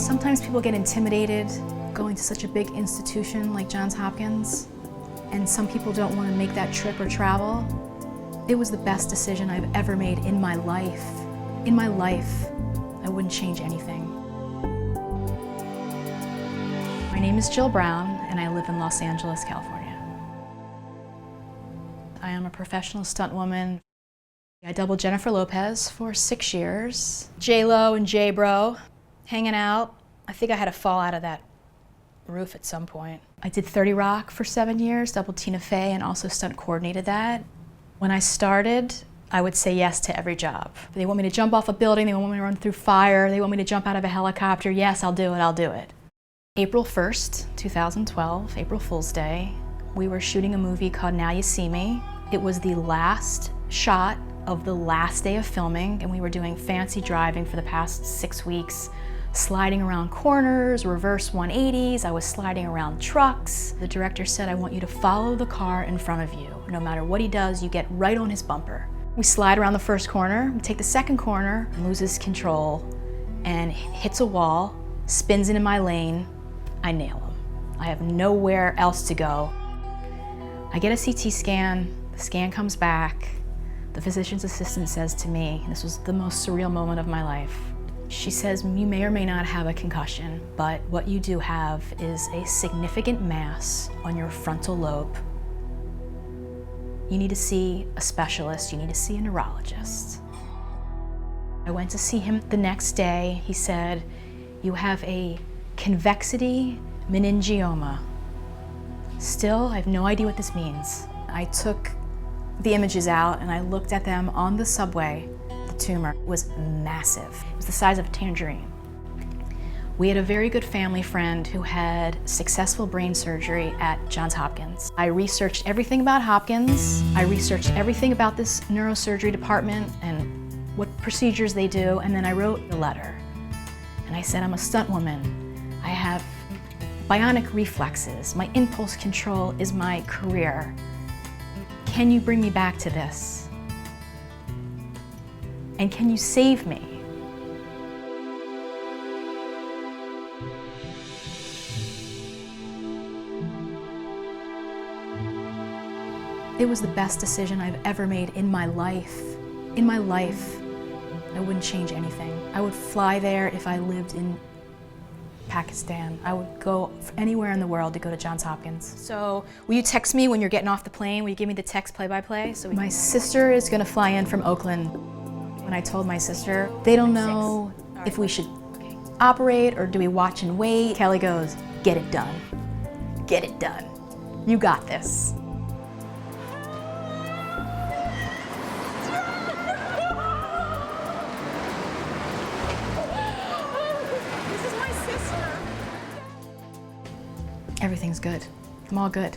Sometimes people get intimidated going to such a big institution like Johns Hopkins, and some people don't want to make that trip or travel. It was the best decision I've ever made in my life. In my life, I wouldn't change anything. My name is Jill Brown, and I live in Los Angeles, California. I am a professional stunt woman. I doubled Jennifer Lopez for 6 years. J-Lo and J-Bro, hanging out. I think I had to fall out of that roof at some point. I did 30 Rock for 7 years, doubled Tina Fey, and also stunt coordinated that. When I started, I would say yes to every job. They want me to jump off a building, they want me to run through fire, they want me to jump out of a helicopter. Yes, I'll do it, I'll do it. April 1st, 2012, April Fool's Day, we were shooting a movie called Now You See Me. It was the last shot of the last day of filming, and we were doing fancy driving for the past 6 weeks, sliding around corners, reverse 180s. I was sliding around trucks. The director said, I want you to follow the car in front of you. No matter what he does, you get right on his bumper. We slide around the first corner, we take the second corner, loses control, and hits a wall, spins into my lane. I nail him. I have nowhere else to go. I get a CT scan, the scan comes back. The physician's assistant says to me, and this was the most surreal moment of my life, she says, you may or may not have a concussion, but what you do have is a significant mass on your frontal lobe. You need to see a specialist, you need to see a neurologist. I went to see him the next day. He said, you have a Convexity Meningioma. Still, I have no idea what this means. I took the images out and I looked at them on the subway. The tumor was massive. It was the size of a tangerine. We had a very good family friend who had successful brain surgery at Johns Hopkins. I researched everything about Hopkins. I researched everything about this neurosurgery department and what procedures they do, and then I wrote a letter. And I said, I'm a stunt woman. I have bionic reflexes. My impulse control is my career. Can you bring me back to this? And can you save me? It was the best decision I've ever made in my life. In my life, I wouldn't change anything. I would fly there if I lived in Pakistan. I would go anywhere in the world to go to Johns Hopkins. So will you text me when you're getting off the plane? Will you give me the text play-by-play? So my sister is gonna fly in from Oakland. When I told my sister, they don't know if we should operate or do we watch and wait. Kelly goes, get it done. Get it done. You got this. Everything's good. I'm all good.